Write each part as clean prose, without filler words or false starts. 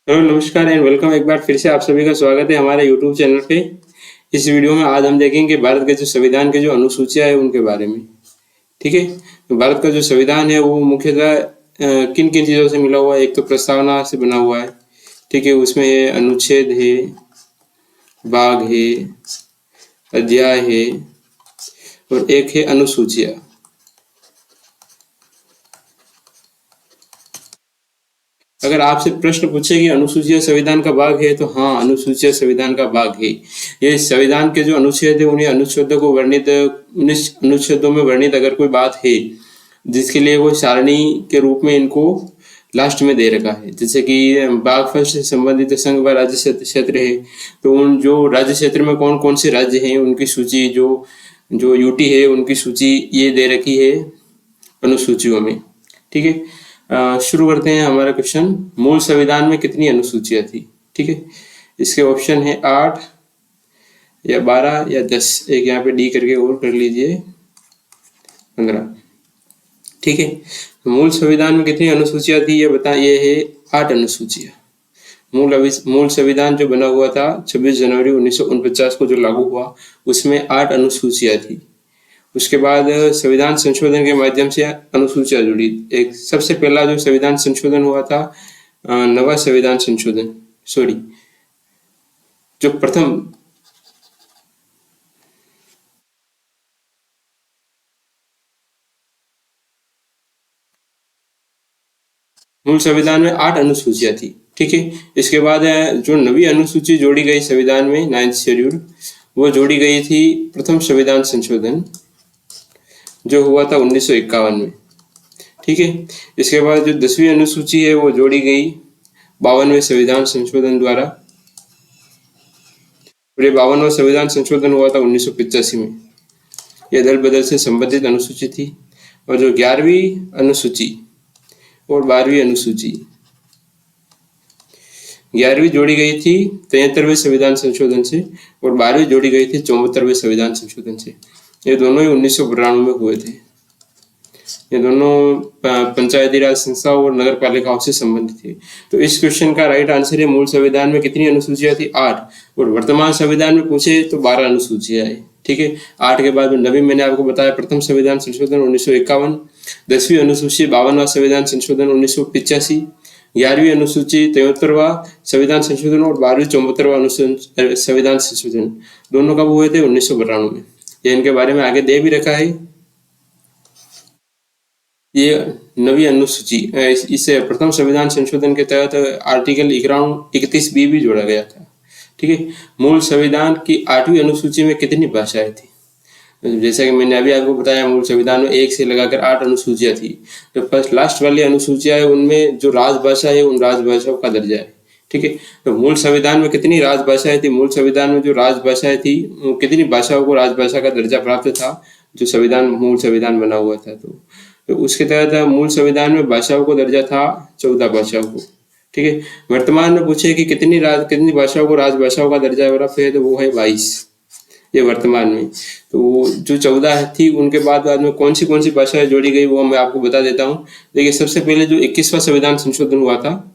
Hello नमस्कार and welcome. एक बार फिर से आप सभी का स्वागत है हमारे यूट्यूब चैनल पे। इस वीडियो में आज हम देखेंगे भारत के जो संविधान के जो अनुसूचियां है उनके बारे में। ठीक है, तो भारत का जो संविधान है वो मुख्यतः किन किन चीज़ों से मिला हुआ है। एक तो प्रस्तावना से बना हुआ है, ठीक है, उसमें है अनुच्छेद है, भाग है, अध्याय है और एक है अनुसूचियां। अगर आपसे प्रश्न पूछे कि अनुसूचित संविधान का भाग है तो हाँ, अनुसूचित संविधान का भाग है। ये संविधान के जो अनुच्छेद है उन्हें अनुच्छेदों को वर्णित 19 अनुच्छेदों में वर्णित अगर कोई बात है जिसके लिए वो सारणी के रूप में इनको लास्ट में दे रखा है। जैसे कि भाग फर्स्ट से संबंधित संघ व राज्य क्षेत्र है, तो उन जो राज्य क्षेत्र में कौन कौन से राज्य हैं उनकी सूची, जो जो यूटी है उनकी सूची ये दे रखी है अनुसूचियों में। ठीक है, शुरू करते हैं हमारा क्वेश्चन। मूल संविधान में कितनी अनुसूचियां थी? ठीक है, इसके ऑप्शन है 8 या 12 या 10। एक यहाँ पे डी करके और कर लीजिए, 15। ठीक है, मूल संविधान में कितनी अनुसूचियां थी ये बता, ये है 8 अनुसूचियां। मूल संविधान जो बना हुआ था 26 जनवरी 1949 को जो लागू हुआ उसमें 8 अनुसूचियां थी। उसके बाद संविधान संशोधन के माध्यम से अनुसूचियां जुड़ी। एक सबसे पहला जो संविधान संशोधन हुआ था, नवा संविधान संशोधन, सॉरी, जो प्रथम मूल संविधान में 8 अनुसूचियां थी। ठीक है, इसके बाद जो नवी अनुसूची जोड़ी गई संविधान में, 9th शेड्यूल, वो जोड़ी गई थी प्रथम संविधान संशोधन जो हुआ था 1951 में। ठीक है, इसके बाद जो 10वीं अनुसूची है वो जोड़ी गई 52वें संविधान संशोधन द्वारा। ये 52वां संविधान संशोधन हुआ था 1985 में। यह दल बदल से संबंधित अनुसूची थी। और जो 11वीं अनुसूची और 12वीं अनुसूची, 11वीं जोड़ी गई थी 73वें संविधान संशोधन से और 12वीं जोड़ी गई थी 74वें संविधान संशोधन से। ये दोनों ही 1992 में हुए थे। ये दोनों पंचायती राज संस्थाओं और नगर पालिकाओं से संबंधित थे। तो इस क्वेश्चन का राइट आंसर है मूल संविधान में कितनी अनुसूचियां थी? 8। और वर्तमान संविधान में पूछे तो 12 अनुसूचियां है। ठीक है, 8 के बाद नवी मैंने आपको बताया प्रथम संविधान संशोधन 1951, 10वीं अनुसूची 52वां संविधान संशोधन 1985, 11वीं अनुसूची 73वां संविधान संशोधन और 12वीं 74वां संविधान संशोधन, दोनों कब हुए थे? 1992 में। ये इनके बारे में आगे दे भी रखा है। ये नवी अनुसूची, इस प्रथम संविधान संशोधन के तहत आर्टिकल 31B भी जोड़ा गया था। ठीक है, मूल संविधान की 8वीं अनुसूची में कितनी भाषाएं थी? जैसा कि मैंने अभी आपको बताया, मूल संविधान में 1 से लगाकर 8 अनुसूचियां थी। तो फर्स्ट लास्ट वाली अनुसूचियां है उनमें जो राजभाषा है उन राजभाषाओं का दर्जा है। ठीक है, तो मूल संविधान में कितनी राजभाषाएं थी? मूल संविधान में जो राजभाषाएं थी, कितनी भाषाओं को राजभाषा का दर्जा प्राप्त था जो संविधान मूल संविधान बना हुआ था? तो उसके तहत मूल संविधान में भाषाओं को दर्जा था 14 भाषाओं को। ठीक है, वर्तमान में पूछे कि कितनी भाषाओं को राजभाषाओं का दर्जा प्राप्त है, तो वो है 22 ये वर्तमान में। तो जो 14 थी उनके बाद में कौन सी भाषाएं जोड़ी गई वो मैं आपको बता देता हूँ। देखिए, सबसे पहले जो 21वां संविधान संशोधन हुआ था,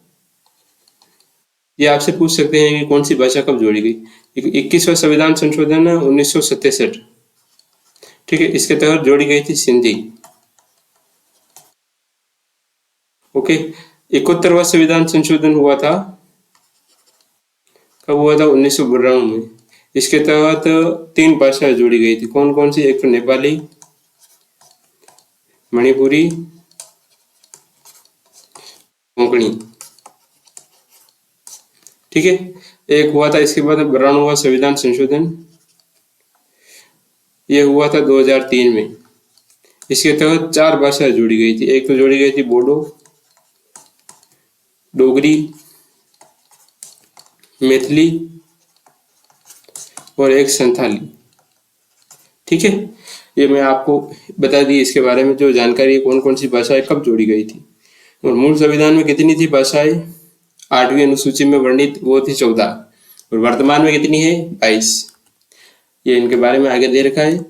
ये आपसे पूछ सकते हैं कि कौन सी भाषा कब जोड़ी गई। 21वां संविधान संशोधन 1967। ठीक है, इसके तहत जोड़ी गई थी सिंधी। ओके, 71वां संविधान संशोधन हुआ था, कब हुआ था? 1992 में। इसके तहत 3 भाषाएं जोड़ी गई थी। कौन कौन सी? एक तो नेपाली, मणिपुरी, कोंकणी। ठीक है, एक हुआ था इसके बाद 92वां संविधान संशोधन, ये हुआ था 2003 में। इसके तहत 4 भाषाएं जोड़ी गई थी। एक तो जोड़ी गई थी बोडो, डोगरी, मैथिली और एक संथाली। ठीक है, ये मैं आपको बता दी इसके बारे में जो जानकारी है, कौन कौन सी भाषाएं कब जोड़ी गई थी। और मूल संविधान में कितनी थी भाषाएं? 8वीं अनुसूची में वर्णित वो थी 14 और वर्तमान में कितनी है? 22। ये इनके बारे में आगे दे रखा है।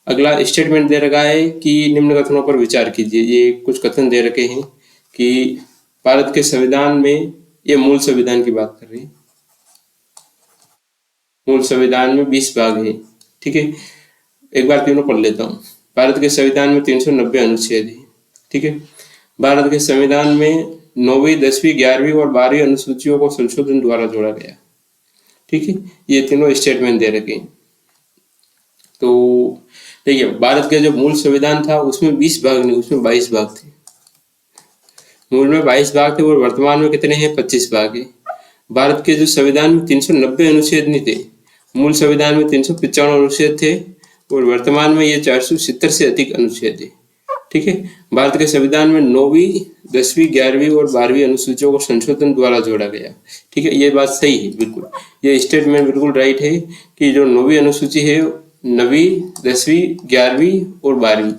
अगला स्टेटमेंट दे रखा है कि निम्न कथनों पर विचार कीजिए। ये कुछ कथन दे रखे हैं कि भारत के संविधान में ये मूल संविधान की बात कर रही है। मूल संविधान में 20 भाग है। ठीक है, एक बार तीनों पढ़ लेता हूँ। भारत के संविधान में 390 अनुच्छेद है। ठीक है, भारत के संविधान में 9वीं, 10वीं, 11वीं और 12वीं अनुसूचियों को संशोधन द्वारा जोड़ा गया। ठीक है, ये तीनों स्टेटमेंट दे रखे हैं। तो देखिए, भारत का जो मूल संविधान था उसमें 20 भाग नहीं, उसमें 22 भाग थे। मूल में 22 भाग थे और वर्तमान में कितने हैं? 25 भाग है। भारत के जो संविधान में 390 अनुच्छेद नहीं थे, मूल संविधान में 395 अनुच्छेद थे और वर्तमान में ये 470 से अधिक अनुच्छेद है। ठीक है, भारत के संविधान में 9वीं, 10वीं, 11वीं और 12वीं अनुसूचियों को संशोधन द्वारा जोड़ा गया। ठीक है, ये बात सही है, बिल्कुल ये स्टेटमेंट बिल्कुल राइट है कि जो 9वीं अनुसूची है, 9वीं, 10वीं, 11वीं और 12वीं,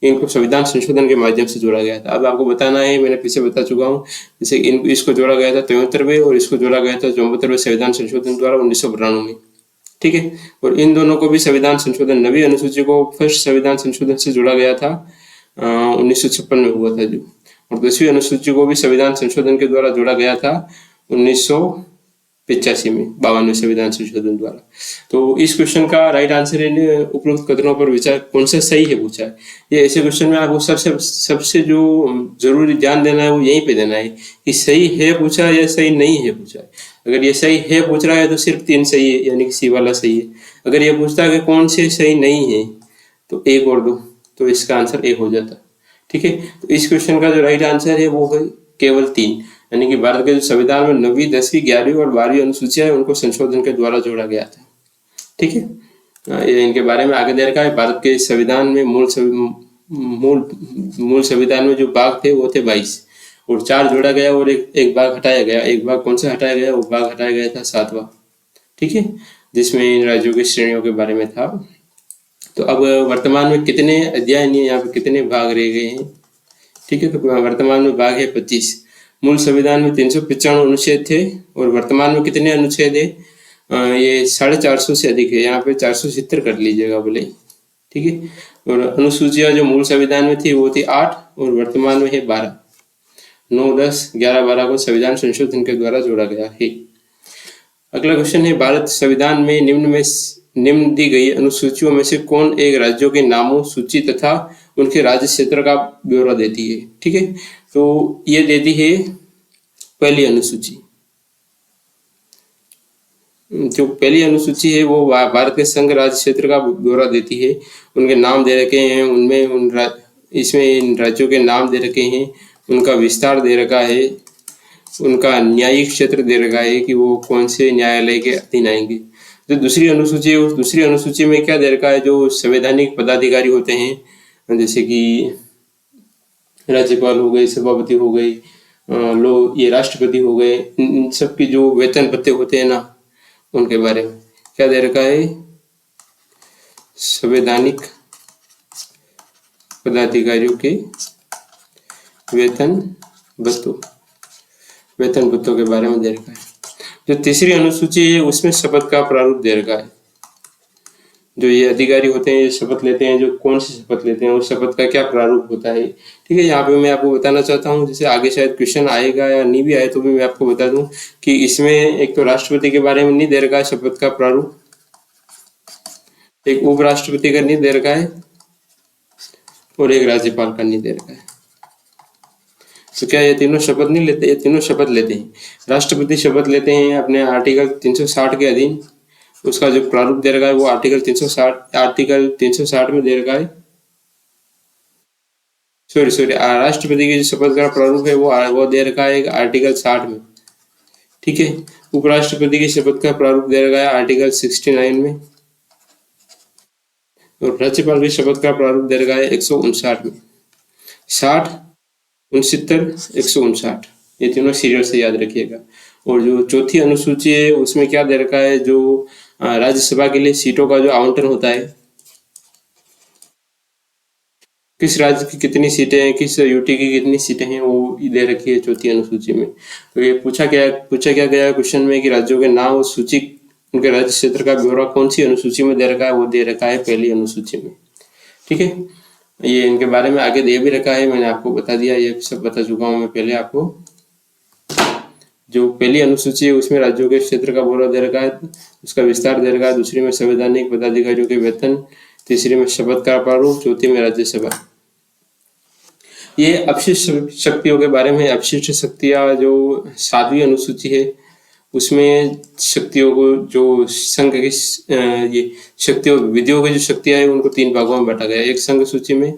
इनको संविधान संशोधन के माध्यम से जोड़ा गया था। अब आपको बताना है, मैंने पीछे बता चुका हूँ, जैसे इसको जोड़ा गया था 73वें और इसको जोड़ा गया था 74वें संविधान संशोधन द्वारा 1992 में। ठीक है, और इन दोनों को भी संविधान संशोधन, 9वीं अनुसूची को फर्स्ट संविधान संशोधन से जोड़ा गया था 1956 में हुआ था जो, और 10वीं अनुसूची को भी संविधान संशोधन के द्वारा जोड़ा गया था 1985 में, 52वें संविधान संशोधन द्वारा। तो इस क्वेश्चन का राइट आंसर है उपरोक्त कथनों पर विचार कौन सा सही है पूछा है। ये ऐसे क्वेश्चन में आपको सबसे जो जरूरी ध्यान देना है वो यहीं पे देना है कि सही है पूछा या सही नहीं है पूछा है। अगर ये सही है पूछ रहा है तो सिर्फ 3 सही है, यानी कि सी वाला सही है। अगर ये पूछता है कि कौन से सही नहीं है तो 1 और 2, तो इसका आंसर ए हो जाता। ठीक है, तो इस क्वेश्चन का जो राइट आंसर है वो है केवल 3, यानी कि भारत के जो संविधान में 9वीं, 10वीं, 11वीं और 12वीं अनुसूचियां है उनको संशोधन के द्वारा जोड़ा गया था। ठीक है, ये इनके बारे में आगे दे रखा है। भारत के संविधान में मूल संविधान में जो भाग थे वो थे 22 और 4 जोड़ा गया और एक भाग हटाया गया। एक भाग कौन सा हटाया गया? वो भाग हटाया गया था 7वां। ठीक है, जिसमें इन राज्यों की श्रेणियों के बारे में था। तो अब वर्तमान में कितने अध्याय नहीं, यहाँ पे कितने भाग रह गए हैं? ठीक है, तो वर्तमान में भाग है 25। मूल संविधान में 395 अनुच्छेद थे और वर्तमान में कितने अनुच्छेद है? ये 450 से अधिक है, यहाँ पे 470 कर लीजिएगा बोले। ठीक है, और अनुसूचियां जो मूल संविधान में थी वो थी 8 और वर्तमान में है 12। 9, 10, 11, 12 को संविधान संशोधन के द्वारा जोड़ा गया है। अगला क्वेश्चन है, भारत संविधान में निम्न दी गई अनुसूचियों में से कौन एक राज्यों के नामों, सूची तथा उनके राज्य क्षेत्र का ब्यौरा देती है? ठीक है, तो ये देती है पहली अनुसूची। जो पहली अनुसूची है वो भारत के संघ राज्य क्षेत्र का ब्यौरा देती है। उनके नाम दे रखे हैं, उनमें इसमें इन राज्यों के नाम दे रखे हैं, उनका विस्तार दे रखा है, उनका न्यायिक क्षेत्र दे रखा है कि वो कौन से न्यायालय के अधीन आएंगे। जो दूसरी अनुसूची है, उस दूसरी अनुसूची में क्या दे रखा है? जो संवैधानिक पदाधिकारी होते हैं, जैसे कि राज्यपाल हो गए, सभापति हो गए, ये राष्ट्रपति हो गए, इन सब की जो वेतन भत्ते होते हैं ना, उनके बारे में क्या दे रखा है? संवैधानिक पदाधिकारियों के वेतन भत्तों के बारे में दे रखा है। जो तीसरी अनुसूची है उसमें शपथ का प्रारूप दे रखा है। जो ये अधिकारी होते हैं, ये शपथ लेते हैं, जो कौन सी शपथ लेते हैं, उस शपथ का क्या प्रारूप होता है। ठीक है, यहाँ पे मैं आपको बताना चाहता हूँ, जैसे आगे शायद क्वेश्चन आएगा या नहीं भी आए तो भी मैं आपको बता दूं कि इसमें एक तो राष्ट्रपति के बारे में नहीं दे रखा है शपथ का प्रारूप, एक उपराष्ट्रपति का नहीं दे रखा है और एक राज्यपाल का नहीं दे रखा है। तो क्या ये तीनों शपथ नहीं लेते? ये तीनों शपथ लेते हैं। राष्ट्रपति शपथ लेते हैं अपने आर्टिकल 360 के अधीन। उसका जो प्रारूप दे रखा है वो आर्टिकल 360 में दे रखा है। सॉरी, राष्ट्रपति की जो शपथ का प्रारूप है वो दे रखा है आर्टिकल 60 में। ठीक है, उपराष्ट्रपति की शपथ का प्रारूप दे रखा है आर्टिकल 69 में और राज्यपाल की शपथ का प्रारूप दे रखा है 159 में। 60, 69, 159, ये तीनों सीरियल से याद रखिएगा। और जो चौथी अनुसूची है उसमें क्या दे रखा है? जो राज्यसभा के लिए सीटों का जो आवंटन होता है, किस राज्य की कितनी सीटें हैं, किस यूटी की कितनी सीटें हैं, वो दे रखी है चौथी अनुसूची में। तो ये पूछा क्या गया क्वेश्चन में कि राज्यों के नाम और सूची, उनके राज्य क्षेत्र का ब्यौरा कौन सी अनुसूची में दे रखा है? वो दे रखा है पहली अनुसूची में। ठीक है, ये इनके बारे में आगे दे भी रखा है, मैंने आपको बता दिया, ये सब बता चुका हूँ मैं पहले आपको। जो पहली अनुसूची है उसमें राज्यों के क्षेत्र का ब्यौरा दे रखा है, उसका विस्तार दे रखा है। दूसरी में संवैधानिक पदाधिकारियों के वेतन, तीसरी में शपथ का प्रारूप, चौथी में राज्यसभा। ये अपशिष्ट शक्तियों के बारे में। अपशिष्ट शक्तियां जो 7वीं अनुसूची है उसमें शक्तियों को जो संघ की ये शक्तियों विधियों की जो शक्तियां है उनको 3 भागों में बांटा गया है, एक संघ सूची में,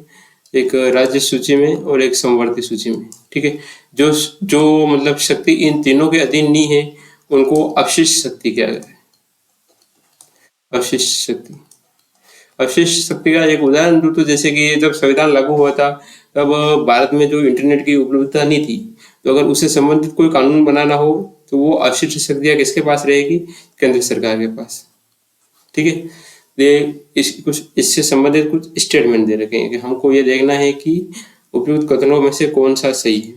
एक राज्य सूची में और एक समवर्ती सूची में। ठीक है, जो जो मतलब शक्ति इन तीनों के अधीन नहीं है उनको अपशिष्ट शक्ति कहा गया है। अपशिष्ट शक्ति, अपशिष्ट शक्ति का एक उदाहरण दूं तो जैसे कि जब संविधान लागू हुआ था तब भारत में जो इंटरनेट की उपलब्धता नहीं थी, तो अगर उससे संबंधित कोई कानून बनाना हो तो वो अपशिष्ट शक्तियां किसके पास रहेगी? केंद्र सरकार के पास। ठीक है, ये कुछ इससे संबंधित कुछ स्टेटमेंट दे रखे हैं कि हमको ये देखना है कि उपयुक्त कथनों में से कौन सा सही है।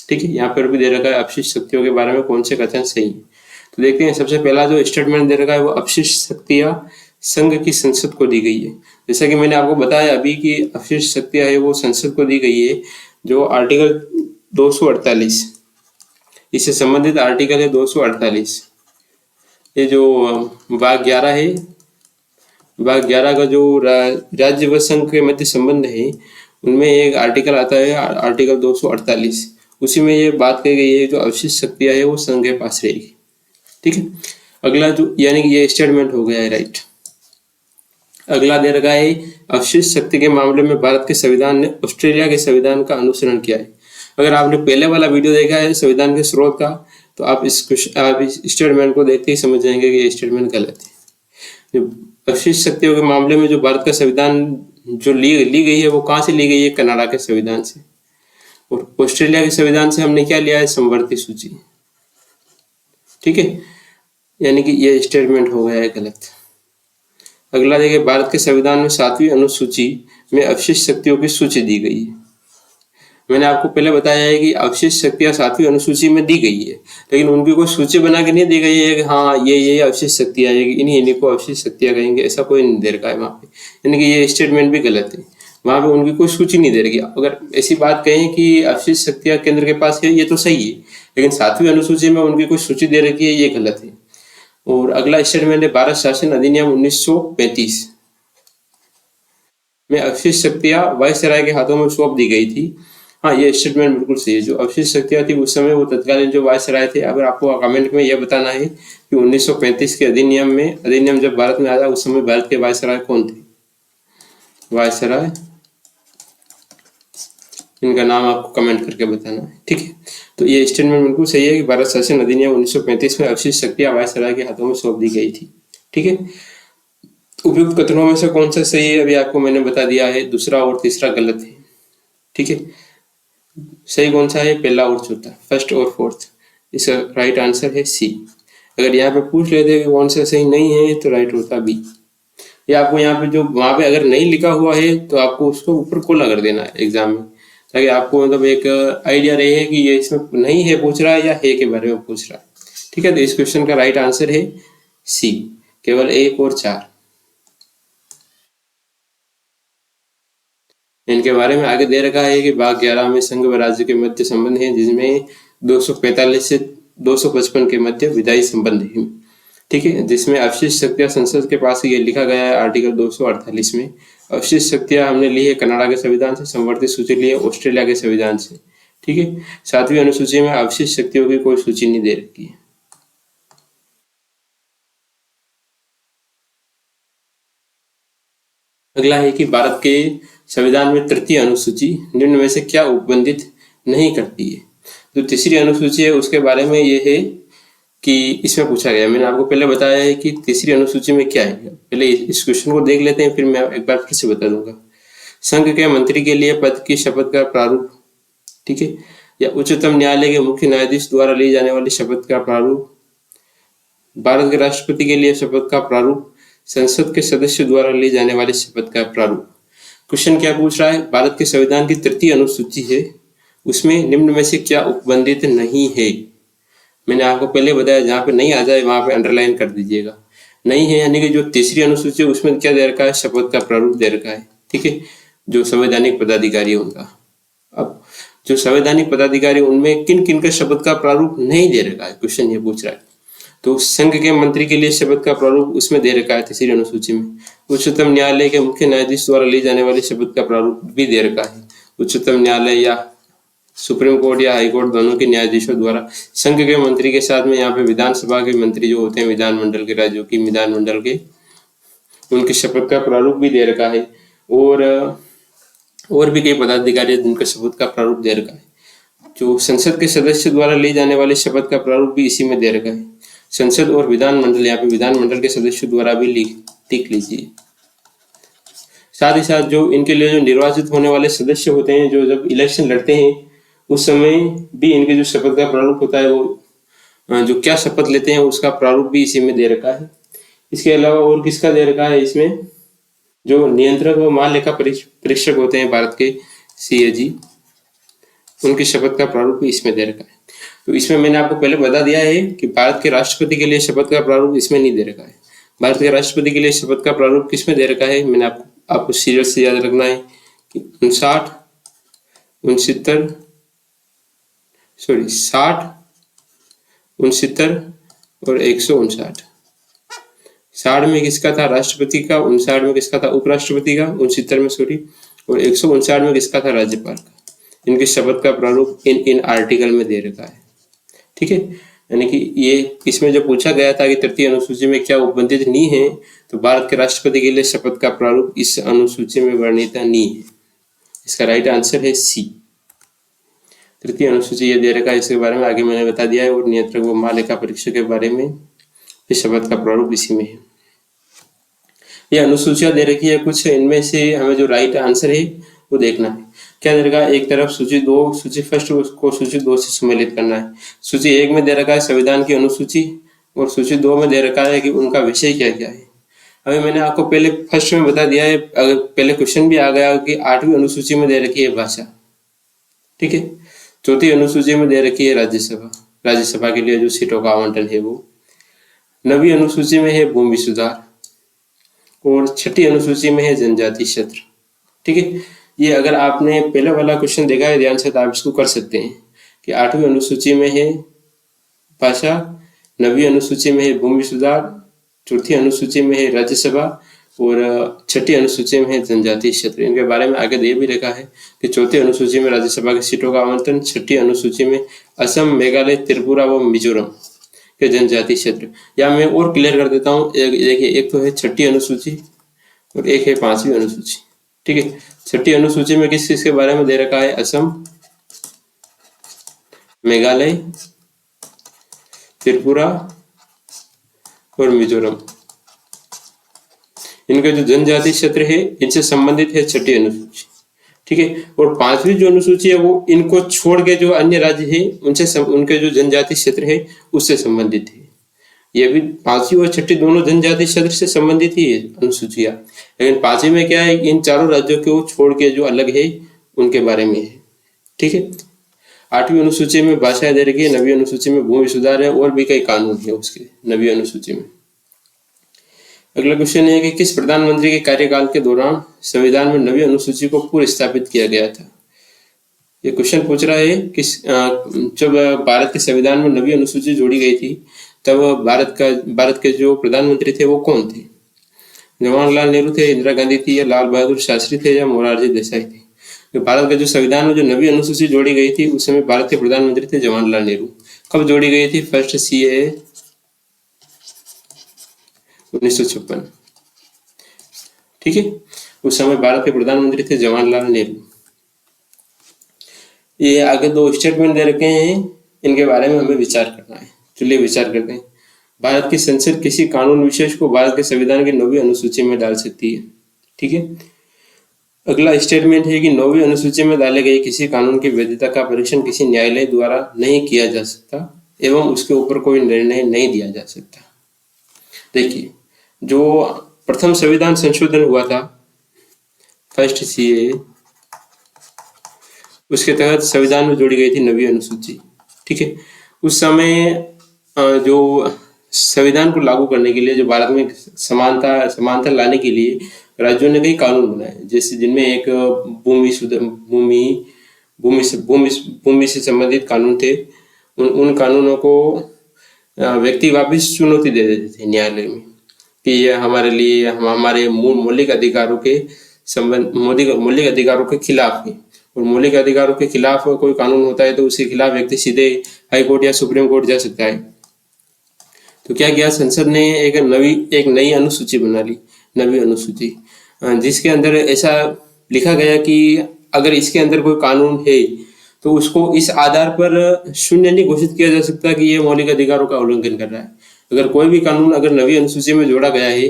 ठीक है, यहाँ पर भी दे रखा है अपशिष्ट शक्तियों के बारे में कौन से कथन सही है। तो देखते हैं, सबसे पहला जो स्टेटमेंट दे रखा है वो अपशिष्ट शक्तियां संघ की संसद को दी गई है। जैसा कि मैंने आपको बताया अभी कि अपशिष्ट शक्तियां है वो संसद को दी गई है, जो आर्टिकल 248 इससे संबंधित आर्टिकल है 248। ये जो भाग 11 है, भाग 11 का जो राज्य व संघ के मध्य संबंध है उनमें एक आर्टिकल आता है आर्टिकल 248, उसी में ये बात कही गई है जो अवशिष्ट शक्तियां है वो संघ के पास रहेगी। ठीक है, अगला जो यानी कि ये स्टेटमेंट हो गया है, राइट। अगला दे रखा है अवशिष्ट शक्ति के मामले में भारत के संविधान ने ऑस्ट्रेलिया के संविधान का अनुसरण किया है। अगर आपने पहले वाला वीडियो देखा है संविधान के स्रोत का तो आप इस स्टेटमेंट को देखते ही समझ जाएंगे कि ये स्टेटमेंट गलत है। अवशिष्ट शक्तियों के मामले में जो भारत का संविधान जो ली गई है वो कहाँ से ली गई है? कनाडा के संविधान से। और ऑस्ट्रेलिया के संविधान से हमने क्या लिया है? समवर्ती सूची। ठीक है, यानी कि ये स्टेटमेंट हो गया है गलत। अगला देखिए, भारत के संविधान में 7वीं अनुसूची में अवशिष्ट शक्तियों की सूची दी गई है। मैंने आपको पहले बताया है कि अवशिष्ट शक्तियां 7वीं अनुसूची में दी गई है, लेकिन उनकी कोई सूची बना के नहीं दी गई है कि हाँ ये अवशिष्ट शक्तियां आएगी, इन्हीं को अवशिष्ट शक्तियां कहेंगे, ऐसा कोई नहीं दे रखा है वहाँ पे। यानी कि ये स्टेटमेंट भी गलत है, वहाँ पे उनकी कोई सूची नहीं दे रही। अगर ऐसी बात कहें कि अवशिष्ट शक्तियां केंद्र के पास है, ये तो सही है, लेकिन 7वीं अनुसूची में उनकी कोई सूची दे रखी है, ये गलत है। और अगला स्टेटमेंट है भारत शासन अधिनियम 1935 में अवशिष्ट शक्तियां वायसराय के हाथों में सौंप दी गई थी। हाँ, ये स्टेटमेंट बिल्कुल सही है। जो अवशिष्ट शक्तियां थी उस समय वो तत्कालीन जो वायसराय थे। अगर आपको कमेंट में यह बताना है कि 1935 के अधिनियम जब भारत में आया उस समय भारत के वायसराय कौन थे? वायसराय, इनका नाम आपको कमेंट करके बताना है। ठीक है, तो ये स्टेटमेंट बिल्कुल सही है कि भारत शासन अधिनियम 1935 में अवशिष्ट शक्तियां वायसराय के हाथों में सौंप दी गई थी। ठीक है, उपयुक्त कथनों में से कौन सा सही है अभी आपको मैंने बता दिया है। दूसरा और तीसरा गलत है। ठीक है, सही कौन सा है? पहला और चौथा, फर्स्ट और फोर्थ। इसका राइट आंसर है सी। अगर यहाँ पे पूछ लेते कि कौन सा सही नहीं है तो राइट होता बी। या आपको यहाँ पे जो वहां पे अगर नहीं लिखा हुआ है तो आपको उसको ऊपर कोला कर देना है एग्जाम में, ताकि आपको मतलब एक आइडिया रहे कि ये इसमें नहीं है पूछ रहा है या है के बारे में पूछ रहा है। ठीक है, तो इस क्वेश्चन का राइट आंसर है सी, केवल 1 और 4। इनके बारे में आगे दे रखा है कि भाग 11 में संघ व राज्य के मध्य संबंध है, जिसमें 245 से 255 के मध्य विधायी संबंध है। ठीक है, जिसमें अवशिष्ट शक्तियां संसद के पास ये लिखा गया है आर्टिकल 248 में। अवशिष्ट शक्तियां हमने ली है कनाडा के संविधान से, समवर्ती सूची ली है ऑस्ट्रेलिया के संविधान से। ठीक है, 7वीं अनुसूची में अवशिष्ट शक्तियों की कोई सूची नहीं दे रखी है। अगला है कि भारत के संविधान में 3य अनुसूची निम्न में से क्या उपबंधित नहीं करती है। जो तीसरी अनुसूची है उसके बारे में ये है कि इसमें पूछा गया, मैंने आपको पहले बताया है कि तीसरी अनुसूची में क्या है। पहले इस क्वेश्चन को देख लेते हैं, फिर मैं एक बार फिर से बता दूंगा। संघ के मंत्री के लिए पद की शपथ का प्रारूप, ठीक है, या उच्चतम न्यायालय के मुख्य न्यायाधीश द्वारा ली जाने वाली शपथ का प्रारूप, भारत के राष्ट्रपति के लिए शपथ का प्रारूप, संसद के सदस्य द्वारा ली जाने वाली शपथ का प्रारूप। क्वेश्चन क्या पूछ रहा है? भारत के संविधान की 3य अनुसूची है, उसमें निम्न में से क्या उपबंधित नहीं है। मैंने आपको पहले बताया जहाँ पे नहीं आ जाए वहां पे अंडरलाइन कर दीजिएगा। नहीं है यानी कि जो तीसरी अनुसूची है उसमें क्या दे रखा है? शपथ का प्रारूप दे रखा है। ठीक है, जो संवैधानिक पदाधिकारी है उनका। अब जो संवैधानिक पदाधिकारी उनमें किन किन का शपथ का प्रारूप नहीं दे रखा है, क्वेश्चन ये पूछ रहा है। तो संघ के मंत्री के लिए शपथ का प्रारूप उसमें दे रखा है तीसरी अनुसूची में। उच्चतम न्यायालय के मुख्य न्यायाधीश द्वारा ली जाने वाली शपथ का प्रारूप भी दे रखा है। उच्चतम न्यायालय या सुप्रीम कोर्ट या हाई कोर्ट दोनों के न्यायाधीशों द्वारा संघ के मंत्री के साथ में यहाँ पे विधानसभा के मंत्री जो होते हैं विधानमंडल के राज्यों की विधानमंडल के, उनकी शपथ का प्रारूप भी दे रखा है। और भी कई पदाधिकारी जिनका शपथ का प्रारूप दे रखा है। जो संसद के सदस्य द्वारा ली जाने वाली शपथ का प्रारूप भी इसी में दे रखा है। संसद और विधानमंडल, यहाँ पे विधानमंडल के सदस्यों द्वारा भी लिख लीजिए। साथ ही साथ जो इनके लिए जो निर्वाचित होने वाले सदस्य होते हैं, जो जब इलेक्शन लड़ते हैं उस समय भी इनके जो शपथ का प्रारूप होता है वो जो क्या शपथ लेते हैं उसका प्रारूप भी इसी में दे रखा है। इसके अलावा और किसका दे रखा है, इसमें जो नियंत्रक व महालेखा परीक्षक होते हैं भारत के CAG, उनकी शपथ का प्रारूप भी इसमें दे रखा है। तो इसमें मैंने आपको पहले बता दिया है कि भारत के राष्ट्रपति के लिए शपथ का प्रारूप इसमें नहीं दे रखा है। भारत के राष्ट्रपति के लिए शपथ का प्रारूप किसमें दे रखा है, मैंने आपको सीरियल से याद रखना है कि 60, 69 और 159। 60 में किसका था, राष्ट्रपति का। 59 में किसका था, उपराष्ट्रपति का। 69 में और 159 में किसका था, राज्यपाल का। इनके शपथ का प्रारूप इन आर्टिकल में दे रखा है। ठीक है, यानी कि ये इसमें जो पूछा गया था कि तृतीय अनुसूची में क्या उपबंधित नहीं है, तो भारत के राष्ट्रपति के लिए शपथ का प्रारूप इस अनुसूची में वर्णित नहीं है। इसका राइट आंसर है C। तृतीय अनुसूची ये दे रखा है, इसके बारे में आगे मैंने बता दिया है। और नियंत्रक व महालेखा परीक्षक के बारे में इस शपथ का प्रारूप इसी में है। ये अनुसूचियां दे रखी है कुछ, इनमें से हमें जो राइट आंसर है वो देखना है। क्या दे रखा है, एक तरफ सूची फर्स्ट को सूची 2 से सम्मिलित करना है। सूची 1 में दे रखा है संविधान की अनुसूची, और सूची 2 में दे रखा है कि उनका विषय क्या क्या है। अभी मैंने आपको पहले फर्स्ट में बता दिया है, अगर पहले क्वेश्चन भी आ गया कि 8वीं अनुसूची में दे रखी है भाषा। ठीक है, 4थी अनुसूची में दे रखी है राज्यसभा के लिए जो सीटों का आवंटन है वो। 9वीं अनुसूची में है भूमि सुधार, और 6ठी अनुसूची में है जनजाति क्षेत्र। ठीक है, ये अगर आपने पहले वाला क्वेश्चन देखा है ध्यान से तो आप इसको कर सकते हैं कि 8वीं अनुसूची में है भाषा, 9वीं अनुसूची में है भूमि सुधार, 4थी अनुसूची में है राज्यसभा, और 6ठी अनुसूची में है जनजाति क्षेत्र। इनके बारे में आगे दे भी रखा है कि 4थी अनुसूची में राज्यसभा की सीटों का आवंटन, 6ठी अनुसूची में असम, मेघालय, त्रिपुरा व मिजोरम के जनजाति क्षेत्र। या मैं और क्लियर कर देता हूँ, देखिए एक तो है 6ठी अनुसूची और एक है 5वीं अनुसूची। ठीक है, 6ठी अनुसूची में किस के बारे में दे रखा है, असम, मेघालय, त्रिपुरा और मिजोरम, इनका जो जनजाति क्षेत्र है इनसे संबंधित है 6ठी अनुसूची। ठीक है, और 5वीं जो अनुसूची है वो इनको छोड़ के जो अन्य राज्य है उनसे उनके जो जनजाति क्षेत्र है उससे संबंधित है। ये भी 5वीं और 6ठी दोनों जनजाति क्षेत्र से संबंधित ही है अनुसूचियां, लेकिन 5वीं में क्या है, इन चारों राज्यों को छोड़ के जो अलग है उनके बारे में है। ठीक है, 8वीं अनुसूची में भाषा दे रखी है, 9वीं अनुसूची में भूमि सुधार है, और भी कई कानून है उसके 9वीं अनुसूची में। अगला क्वेश्चन है कि किस प्रधानमंत्री के कार्यकाल के दौरान संविधान में 9वीं अनुसूची को पूर्व स्थापित किया गया था। ये क्वेश्चन पूछ रहा है कि जब भारत के संविधान में 9वीं अनुसूची जोड़ी गई थी तब भारत के जो प्रधानमंत्री थे वो कौन थे। जवाहरलाल नेहरू थे, इंदिरा गांधी थी, या लाल बहादुर शास्त्री थे, या मोरारजी देसाई थे। तो भारत का जो संविधान में जो 9वीं अनुसूची जोड़ी गई थी उस समय भारत के प्रधानमंत्री थे जवाहरलाल नेहरू। कब जोड़ी गई थी, फर्स्ट CAA 1956। ठीक है, उस समय भारत के प्रधानमंत्री थे जवाहरलाल नेहरू। ये आगे 2 स्टेटमेंट दे रखे हैं, इनके बारे में हमें विचार करना है। चलिए विचार करते हैं। भारत की संसद किसी कानून विशेष को भारत के संविधान की 9वीं अनुसूची में डाल सकती है। ठीक है, अगला स्टेटमेंट है कि 9वीं अनुसूची में डाले गए किसी कानून की वैधता का परीक्षण किसी न्यायालय द्वारा नहीं किया जा सकता एवं उसके ऊपर कोई निर्णय नहीं दिया जा सकता। देखिए, जो प्रथम संविधान संशोधन हुआ था फर्स्ट CAA, उसके तहत संविधान में जोड़ी गई थी 9वीं अनुसूची। ठीक है, उस समय जो संविधान को लागू करने के लिए, जो भारत में समानता लाने के लिए राज्यों ने कई कानून बनाए, जैसे जिनमें एक भूमि भूमि से संबंधित कानून थे, उन कानूनों को व्यक्ति वापस चुनौती दे देते थे न्यायालय में कि ये हमारे लिए हमारे मौलिक अधिकारों के मौलिक अधिकारों के खिलाफ है। और मौलिक अधिकारों के खिलाफ कोई कानून होता है तो उसके खिलाफ व्यक्ति सीधे हाई कोर्ट या सुप्रीम कोर्ट जा सकता है। तो क्या किया, संसद ने एक नई अनुसूची बना ली, नवी अनुसूची, जिसके अंदर ऐसा लिखा गया कि अगर इसके अंदर कोई कानून है तो उसको इस आधार पर शून्य नहीं घोषित किया जा सकता कि ये मौलिक अधिकारों का उल्लंघन कर रहा है। अगर कोई भी कानून अगर नवी अनुसूची में जोड़ा गया है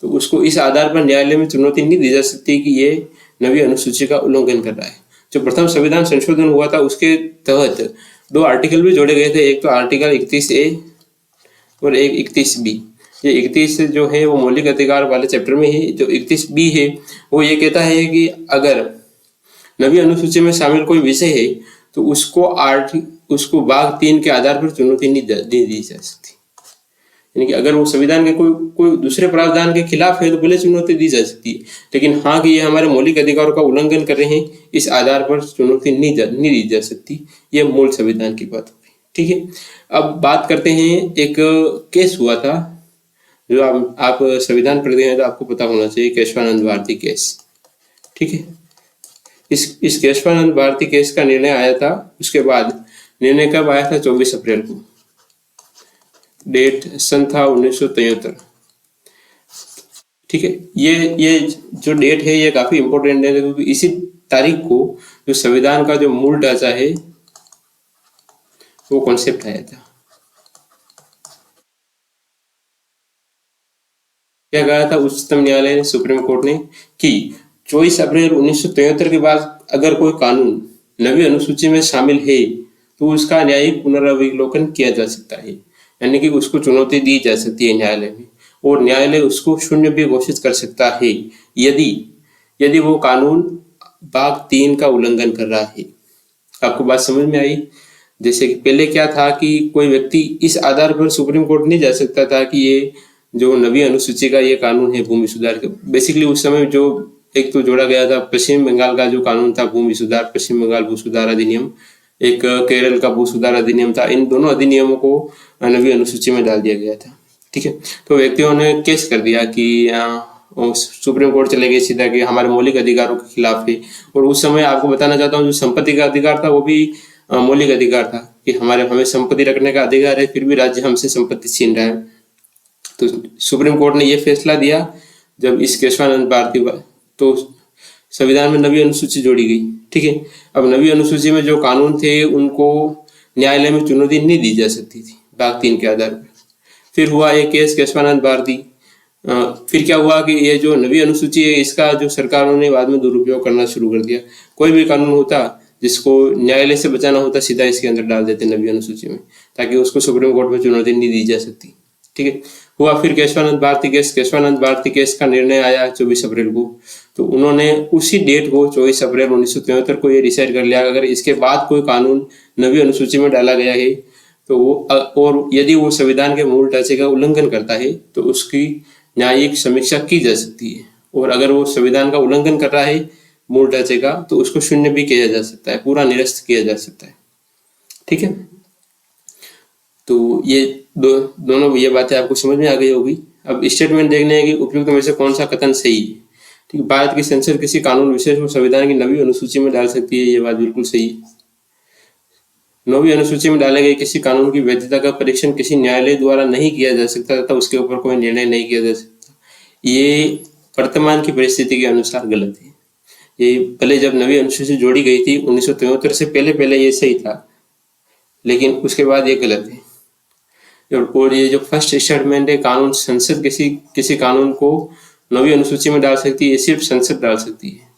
तो उसको इस आधार पर न्यायालय में चुनौती नहीं दी जा सकती कि ये नवी अनुसूची का उल्लंघन कर रहा है। जो प्रथम संविधान संशोधन हुआ था उसके तहत 2 आर्टिकल भी जोड़े गए थे, एक तो आर्टिकल 31A और एक 31B। ये 31 जो है वो मौलिक अधिकार वाले चैप्टर में है। जो 31B है वो ये कहता है कि अगर नवी अनुसूची में शामिल कोई विषय है तो उसको भाग 3 के आधार पर चुनौती नहीं दी जा सकती। यानी कि अगर वो संविधान के कोई दूसरे प्रावधान के खिलाफ है तो भले चुनौती दी जा सकती है, लेकिन हाँ कि ये हमारे मौलिक अधिकारों का उल्लंघन कर रहे हैं इस आधार पर चुनौती नहीं दी जा सकती। ये मूल संविधान की बात होगी। ठीक है, अब बात करते हैं, एक केस हुआ था जो आप संविधान पढ़ते हैं तो आपको पता होना चाहिए, केशवानंद भारती केस। ठीक है, इस केशवानंद भारती केस का निर्णय आया था। उसके बाद निर्णय कब आया था? 24 अप्रैल को। डेट सन था 1973। ठीक है, ये जो डेट है ये काफी इंपॉर्टेंट है क्योंकि इसी तारीख को जो संविधान का जो मूल ढांचा है वो कॉन्सेप्ट आया था। क्या कहा था उच्चतम न्यायालय ने, सुप्रीम कोर्ट ने, कि 24 अप्रैल 1973 के बाद अगर कोई कानून नवी अनुसूची में शामिल है तो उसका न्यायिक पुनर्अवलोकन किया जा सकता है, यानी कि उसको चुनौती दी जा सकती है न्यायालय में, और न्यायालय उसको शून्य भी घोषित कर सकता है यदि वो कानून भाग 3 का उल्लंघन कर रहा है। आपको बात समझ में आई? जैसे कि पहले क्या था कि कोई व्यक्ति इस आधार पर सुप्रीम कोर्ट नहीं जा सकता था कि ये जो नवी अनुसूची का ये कानून है भूमि सुधार का, बेसिकली उस समय जो एक तो जोड़ा गया था पश्चिम बंगाल का जो कानून था भूमि सुधार, पश्चिम बंगाल भू सुधार अधिनियम, एक केरल का भू सुधार अधिनियम था। इन दोनों अधिनियमों को नवी अनुसूची में डाल दिया गया था। ठीक है, तो व्यक्तियों ने केस कर दिया कि सुप्रीम कोर्ट चले गए सीधा कि हमारे मौलिक अधिकारों के खिलाफ है। और उस समय आपको बताना चाहता हूँ जो संपत्ति का अधिकार था वो भी मौलिक अधिकार था कि हमें संपत्ति रखने का अधिकार है, फिर भी राज्य हमसे संपत्ति छीन रहा है। तो सुप्रीम कोर्ट ने ये फैसला दिया जब इस केशवानंद भारती तो संविधान में नवी अनुसूची जोड़ी गई। ठीक है, अब नवी अनुसूची में जो कानून थे उनको न्यायालय में चुनौती नहीं दी जा सकती थी भाग 3 के आधार पर। फिर हुआ एक केस केशवानंद भारती। फिर क्या हुआ कि ये जो नवी अनुसूची है इसका जो सरकारों ने बाद में दुरुपयोग करना शुरू कर दिया। कोई भी कानून होता जिसको न्यायालय से बचाना होता सीधा इसके अंदर डाल देते नवी अनुसूची में, ताकि उसको सुप्रीम कोर्ट में चुनौती नहीं दी जा सकती। ठीक है, हुआ फिर केशवानंद भारती केस का निर्णय आया 24 अप्रैल को। तो उन्होंने उसी डेट को 24 अप्रैल 1973 को ये डिसाइड कर लिया अगर इसके बाद कोई कानून नवी अनुसूची में डाला गया है तो वो, और यदि वो संविधान के मूल ढांचे का उल्लंघन करता है तो उसकी न्यायिक समीक्षा की जा सकती है, और अगर वो संविधान का उल्लंघन कर रहा है मूल ढांचे का तो उसको शून्य भी किया जा सकता है, पूरा निरस्त किया जा सकता है। ठीक है, तो ये दोनों ये बातें आपको समझ में आ गई होगी। अब स्टेटमेंट देखने हैं कि उपयुक्त में से कौन सा कथन सही है। ठीक, भारत की संसद किसी कानून विशेष को संविधान की नवी अनुसूची में डाल सकती है, ये बात बिल्कुल सही है। नवी अनुसूची में डाले गए किसी कानून की वैधता का परीक्षण किसी न्यायालय द्वारा नहीं किया जा सकता तथा उसके ऊपर कोई निर्णय नहीं किया जा सकता, ये वर्तमान की परिस्थिति के अनुसार गलत है। ये पहले जब नवी अनुसूची जोड़ी गई थी 1973 से पहले ये सही था, लेकिन उसके बाद ये गलत है। और ये जो फर्स्ट स्टेटमेंट है, कानून संसद किसी कानून को नवी अनुसूची में डाल सकती है, ये सिर्फ संसद डाल सकती है,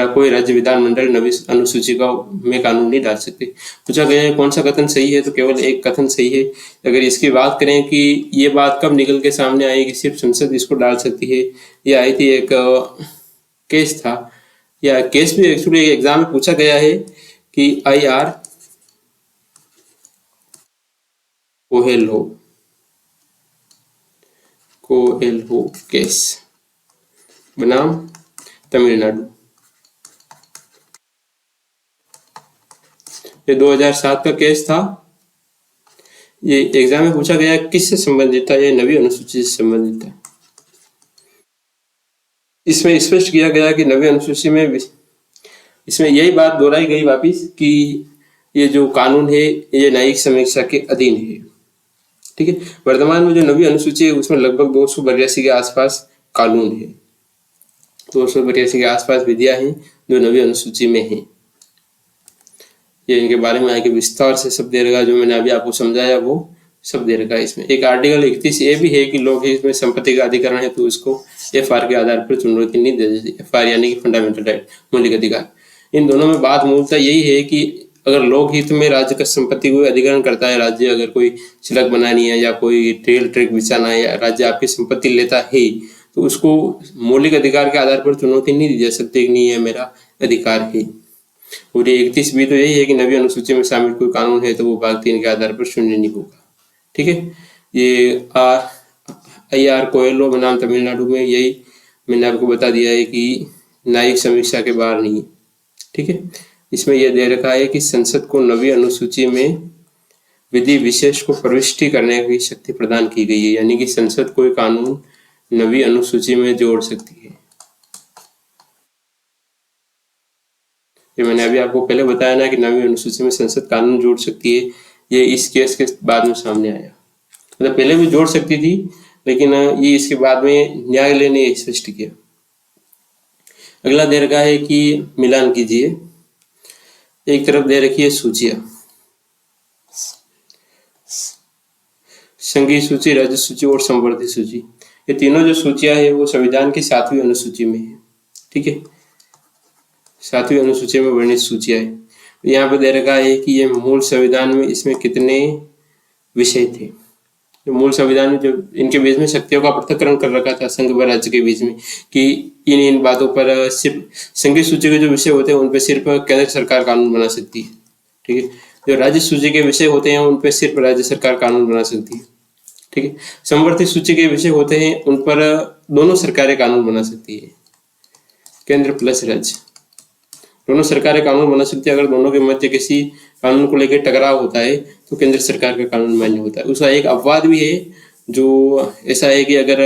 कोई राज्य विधानमंडल नवी अनुसूची में कानून नहीं डाल सकते। पूछा गया है कौन सा कथन सही है, तो केवल एक कथन सही है। अगर इसकी बात करें कि ये बात कब निकल के सामने आई कि सिर्फ संसद इसको डाल सकती है, ये आई थी एक केस था, या केस भी एक्चुअली एग्जाम में पूछा गया है कि IR कोहेल्हो केस बनाम तमिलनाडु। ये 2007 का केस था। ये एग्जाम में पूछा गया किससे संबंधित था, ये नवी अनुसूची से संबंधित था। इसमें स्पष्ट किया गया कि नवी अनुसूची में इसमें यही बात दोहराई गई वापिस कि ये जो कानून है ये न्यायिक समीक्षा के अधीन है। ठीक है, वर्तमान में जो नवी अनुसूची है उसमें लगभग 282 के आसपास कानून है, 282 के आसपास विधियां हैं जो नवी अनुसूची में है। ये इनके बारे में आगे विस्तार से सब दे रखा, जो मैंने अभी आपको समझाया वो सब दे रखा है इसमें। एक आर्टिकल 31 ये भी है कि लोग इसमें संपत्ति का अधिकरण है तो उसको FR के आधार पर चुनौती नहीं दे देती। FR यानी कि फंडामेंटल राइट, मौलिक अधिकार। इन दोनों में बात मूलतः यही है कि अगर लोकहित में राज्य का संपत्ति को अधिग्रहण करता है, राज्य अगर कोई सड़क बनानी है या कोई रेल ट्रैक बिछाना है या राज्य आपकी संपत्ति लेता है तो उसको मौलिक अधिकार के आधार पर चुनौती नहीं दी जा सकती कि नहीं ये मेरा अधिकार है। और ये 31 भी तो यही है कि नवी अनुसूची में शामिल कोई कानून है तो वो भाग 3 के आधार पर शून्य नहीं होगा। ठीक है, ये IR कोयलो बनाम तमिलनाडु में यही मैंने आपको बता दिया है कि न्यायिक समीक्षा के बाहर नहीं है। ठीक है, इसमें यह दे रखा है कि संसद को नवी अनुसूची में विधि विशेष को प्रविष्टि करने की शक्ति प्रदान की गई है, यानी कि संसद कोई कानून नवी अनुसूची में जोड़ सकती है। ये मैंने अभी आपको पहले बताया ना कि नवी अनुसूची में संसद कानून जोड़ सकती है, ये इस केस के बाद में सामने आया। मतलब पहले भी जोड़ सकती थी लेकिन ये इसके बाद में न्यायालय ने स्पष्ट किया। अगला दे रखा है कि मिलान कीजिए। एक तरफ दे रखी है सूचियां, संघीय सूची, राज्य सूची और संवर्धित सूची। ये तीनों जो सूचियां है वो संविधान की 7वीं अनुसूची में है। ठीक है, 7वीं अनुसूची में वर्णित सूचियां है। यहाँ पे दे रखा है कि ये मूल संविधान में इसमें कितने विषय थे। जो मूल संविधान में जो इनके बीच में शक्तियों का पृथक्करण कर रखा था संघ व राज्य के बीच में कि इन बातों पर सिर्फ संघीय सूची के जो विषय होते हैं उन पर सिर्फ केंद्र सरकार कानून बना सकती है। ठीक है, जो राज्य सूची के विषय होते हैं उन पर सिर्फ राज्य सरकार कानून बना सकती है। ठीक है, संवर्धित सूची के विषय होते हैं उन पर दोनों सरकारें कानून बना सकती है, केंद्र प्लस राज्य दोनों सरकारें कानून बना सकती है। अगर दोनों के मध्य किसी कानून को लेकर टकराव होता है तो केंद्र सरकार का कानून मान्य होता है। उसका एक अपवाद भी है जो ऐसा है कि अगर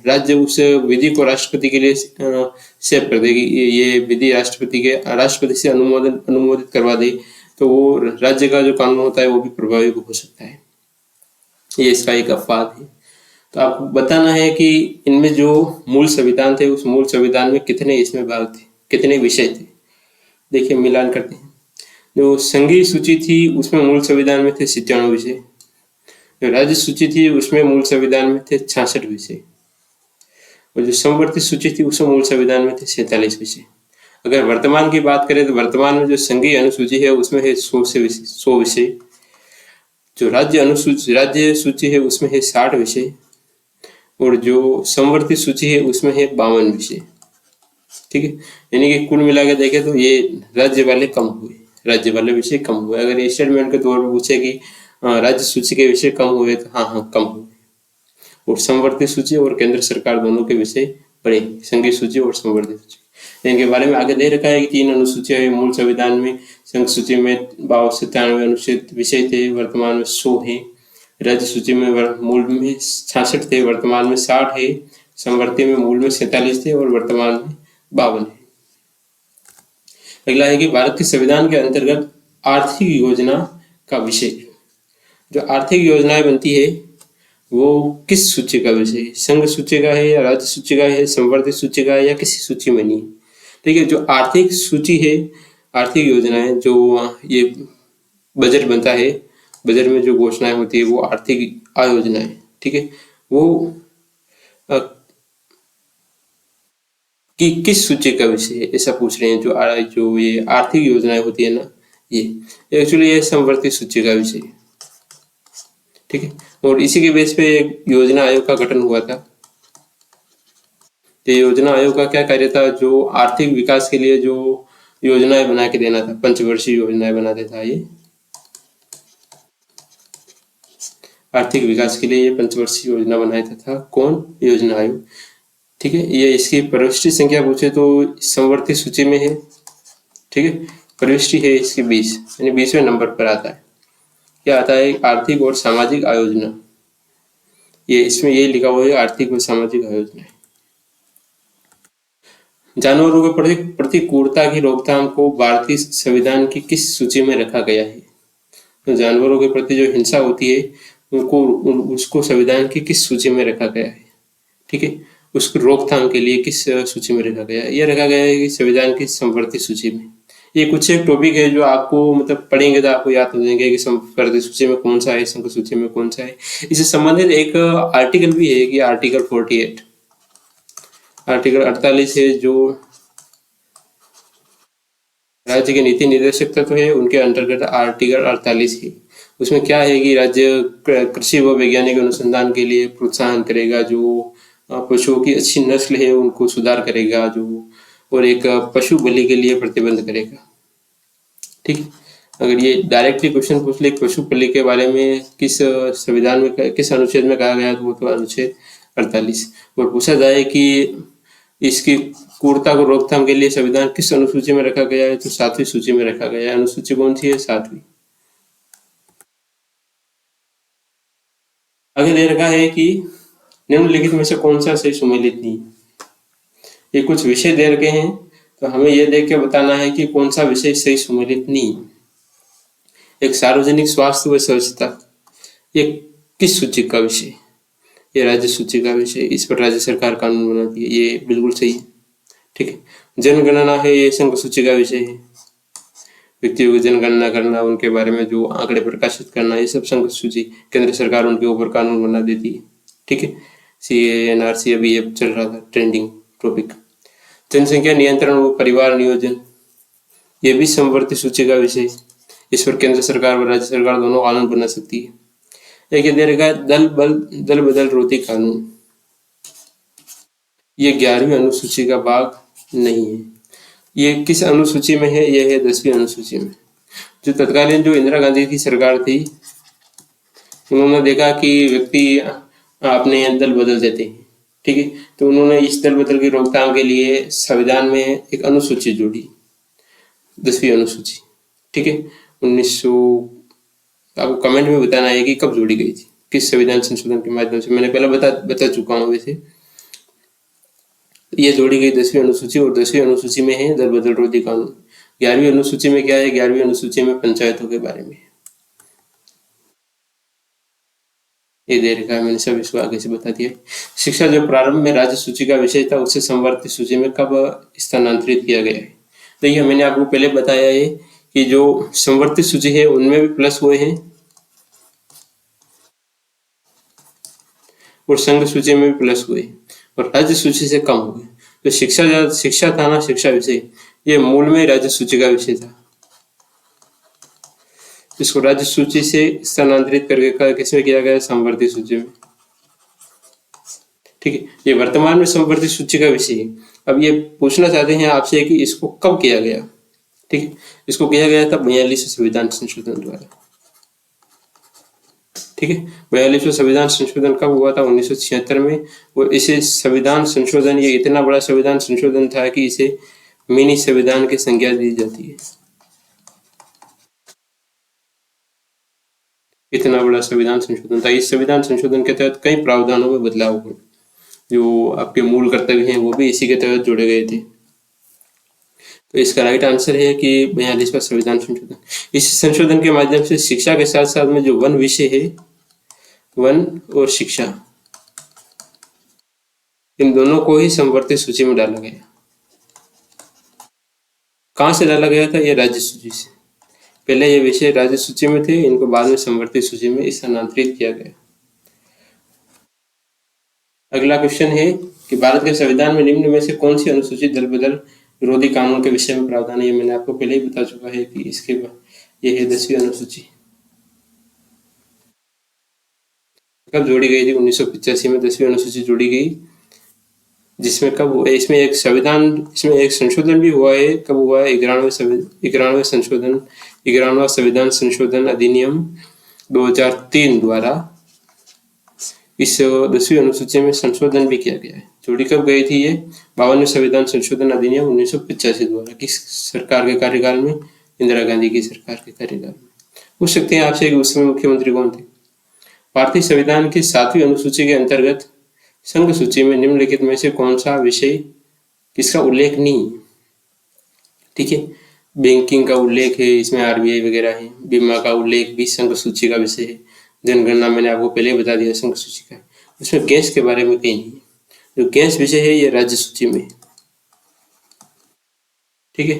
राज्य उस विधि को राष्ट्रपति के लिए सेव कर देगी, ये विधि राष्ट्रपति से अनुमोदित करवा दे तो वो राज्य का जो कानून होता है वो भी प्रभावी हो सकता है। ये इसका एक अपवाद है। तो आपको बताना है कि इनमें जो मूल संविधान थे उस मूल संविधान में कितने इसमें भाग थे, कितने विषय थे। देखिए मिलान करते हैं। जो संघीय सूची थी उसमें मूल संविधान में थे 97 विषय, जो राज्य सूची थी उसमें मूल संविधान में थे 66 विषय, और जो संवर्धित सूची थी उसमें मूल संविधान में थे 47 विषय। अगर वर्तमान की बात करें तो वर्तमान में जो संघीय अनुसूची है उसमें है 100 विषय, जो राज्य सूची है उसमें है 60 विषय, और जो संवर्धित सूची है उसमें है 52 विषय। ठीक है, यानी कि कुल मिला के देखें तो ये राज्य वाले कम हुए, राज्य वाले विषय कम हुए। अगर स्टेटमेंट के तौर पर पूछे कि राज्य सूची के विषय कम हुए तो हाँ कम हुए, और संवर्धित सूची और केंद्र सरकार दोनों के विषय बढ़े, संघीय सूची और संवर्धित सूची। इनके बारे में आगे दे रखा है कि 3 अनुसूचियां है मूल संविधान में। संघ सूची में 97 अनुच्छेद विषय थे, वर्तमान में 100 है। राज्य सूची में मूल में 66 थे, वर्तमान में 60 है। संवर्धित में मूल में 47 थे और वर्तमान में 52 है। अगला है कि भारत के संविधान के अंतर्गत आर्थिक योजना का विषय। जो आर्थिक योजनाएं बनती है वो किस सूची का विषय है, संघ सूची का है या राज्य सूची का है, संवर्धित सूची का है या किसी सूची में नहीं। ठीक है, जो आर्थिक सूची है, आर्थिक योजनाएं, जो ये बजट बनता है, बजट में जो घोषणाएं होती है वो आर्थिक आयोजना है। ठीक है, वो कि किस सूची का विषय है ऐसा पूछ रहे हैं। जो ये आर्थिक योजनाएं होती है ना, ये एक्चुअली ये संवर्धित सूची का विषय है। ठीक है, और इसी के बेस पे योजना आयोग का गठन हुआ था। तो योजना आयोग का क्या कार्य था, जो आर्थिक विकास के लिए जो योजनाएं बना के देना था, पंचवर्षीय योजनाएं बना देता है। ये आर्थिक विकास के लिए ये पंचवर्षीय योजना बनाया था कौन, योजना आयोग। ठीक है, ये इसकी प्रविष्टि संख्या पूछे तो संवर्धित सूची में है। ठीक है, प्रविष्टि है इसकी 20, यानी 20वें नंबर पर आता है। क्या आता है? आर्थिक और सामाजिक आयोजना। ये इसमें ये लिखा हुआ है, आर्थिक और सामाजिक आयोजना। जानवरों के प्रति प्रतिकूलता की रोकथाम को भारतीय संविधान की किस सूची में रखा गया है? तो जानवरों के प्रति जो हिंसा होती है उसको संविधान की किस सूची में रखा गया है? ठीक है, उसको रोकथाम के लिए किस सूची में रखा गया है? यह रखा गया है कि संविधान की संवर्ती सूची में। ये कुछ एक टॉपिक है जो आपको मतलब पढ़ेंगे तो आपको याद हो जाएंगे कि संवर्ती सूची में कौन सा है, संघ सूची में कौन सा है। इससे संबंधित एक आर्टिकल भी है कि आर्टिकल 48, आर्टिकल 48 है जो राज्य के नीति निर्देशक तत्व है, उनके अंतर्गत आर्टिकल 48 है। उसमें क्या है कि राज्य कृषि व वैज्ञानिक अनुसंधान के लिए प्रोत्साहन करेगा, जो पशुओं की अच्छी नस्ल है उनको सुधार करेगा, जो और एक पशु बलि के लिए प्रतिबंध करेगा। ठीक, अगर ये डायरेक्टली क्वेश्चन पूछ ले पशु बलि के बारे में किस संविधान में किस अनुच्छेद में कहा गया, तो वो तो अनुच्छेद 48। और पूछा जाए कि इसकी क्रूरता को रोकथाम के लिए संविधान किस अनुसूची में रखा गया है, तो 7वीं सूची में रखा गया है। अनुसूची कौन सी है? 7वीं। आगे दे रखा है कि निम्नलिखित में से कौन सा सही सुमेलित नहीं। ये कुछ विषय दे रखे हैं, तो हमें यह देख के बताना है कि कौन सा विषय सही सुमेलित नहीं। एक सार्वजनिक स्वास्थ्य व स्वच्छता, ये किस सूची का विषय? ये राज्य सूची का विषय, इस पर राज्य सरकार कानून बनाती है, ये बिल्कुल सही है। ठीक है, जनगणना है, ये संघ सूची का विषय है। व्यक्तियों की जनगणना करना, उनके बारे में जो आंकड़े प्रकाशित करना, ये सब संघ सूची, केंद्र सरकार उनके ऊपर कानून बना देती है। ठीक है, CANRC अभी ये चल रहा था ट्रेंडिंग टॉपिक। जनसंख्या नियंत्रण व परिवार नियोजन, ये भी समवर्ती सूची का विषय। इस पर केंद्र सरकार व राज्य सरकार दोनों कानून बना सकती है। एक दे रखा है दल बदल रोधी कानून, ये 11वीं अनुसूची का भाग नहीं है। ये किस अनुसूची में है? यह है 10वीं अनुसूची में। जो तत्कालीन जो इंदिरा गांधी की सरकार थी, उन्होंने देखा कि व्यक्ति अपने दल बदल देते हैं। ठीक है, तो उन्होंने इस दल बदल की रोकथाम के लिए संविधान में एक अनुसूची जोड़ी, 10वीं अनुसूची। ठीक है, 1900, आपको कमेंट में बताना है कि कब जोड़ी गई थी, किस संविधान संशोधन के माध्यम से। मैंने पहले बता चुका हूँ वैसे। ये जोड़ी गई 10वीं अनुसूची, और 10वीं अनुसूची में है दल बदल रोधी कानून। 11वीं अनुसूची में क्या है? 11वीं अनुसूची में पंचायतों के बारे में ये दे रखा है, मैंने सब इसको आगे से बता दिया। शिक्षा जो प्रारंभ में राज्य सूची का विषय था, उसे संवर्ती सूची में कब स्थानांतरित किया गया है? देखिए, मैंने आपको पहले बताया है कि जो संवर्ती सूची है उनमें भी प्लस हुए हैं और संघ सूची में भी प्लस हुए, और राज्य सूची से कम हुए। तो शिक्षा था ना, शिक्षा विषय, ये मूल में राज्य सूची का विषय था। इसको राज्य सूची से स्थानांतरित करके किसमें किया गया? संवर्ती सूची में। ठीक है, ये वर्तमान में संवर्ती सूची का विषय है। अब ये पूछना चाहते हैं आपसे कि इसको कब किया गया? ठीक है, इसको किया गया था 42वें संविधान संशोधन द्वारा। ठीक है, 42वां संविधान संशोधन कब हुआ था? 1976 में। और इसे संविधान संशोधन, ये इतना बड़ा संविधान संशोधन था कि इसे मिनी संविधान की संज्ञा दी जाती है। इतना बड़ा संविधान संशोधन था। इस संविधान संशोधन के तहत कई प्रावधानों में बदलाव हुए, जो आपके मूल कर्तव्य हैं वो भी इसी के तहत जोड़े गए थे। तो इसका राइट आंसर है कि 42वां संविधान संशोधन। इस संशोधन के माध्यम से शिक्षा के साथ साथ में जो वन विषय है, वन और शिक्षा, इन दोनों को ही संवर्ती सूची में डाला गया। कहाँ से डाला गया था? ये राज्य सूची से। पहले ये विषय राज्य सूची में थे, इनको बाद में संवर्ती सूची में स्थानांतरित किया गया। अगला क्वेश्चन है कि भारत के संविधान में निम्न में से कौन सी अनुसूची दल बदल विरोधी कानून के विषय में प्रावधान है? ये मैंने आपको पहले ही बता चुका है कि इसके ये है 10वीं अनुसूची। कब जोड़ी गई थी? 1985 में 10वीं अनुसूची जोड़ी गई, जिसमें कब इसमें एक संशोधन भी हुआ है। कब हुआ है? 91वां संविधान संशोधन अधिनियम 2003 द्वारा इस 10वीं अनुसूची में संशोधन भी किया गया है। जोड़ी कब गई थी? ये 52वें संविधान संशोधन अधिनियम 1985 द्वारा। किस सरकार के कार्यकाल में? इंदिरा गांधी की सरकार के कार्यकाल में। पूछ सकते हैं आपसे कि उस समय मुख्यमंत्री कौन थे। भारतीय संविधान की 7वीं अनुसूची के अंतर्गत संघ सूची में निम्नलिखित में से कौन सा विषय किसका उल्लेख नहीं है। ठीक है, बैंकिंग का उल्लेख है, इसमें आरबीआई वगैरह है। बीमा का उल्लेख भी संघ सूची का विषय है। जनगणना मैंने आपको पहले बता दिया संघ सूची का। उसमें गैस के बारे में कहीं नहीं है। जो गैस विषय है ये राज्य सूची में। ठीक है,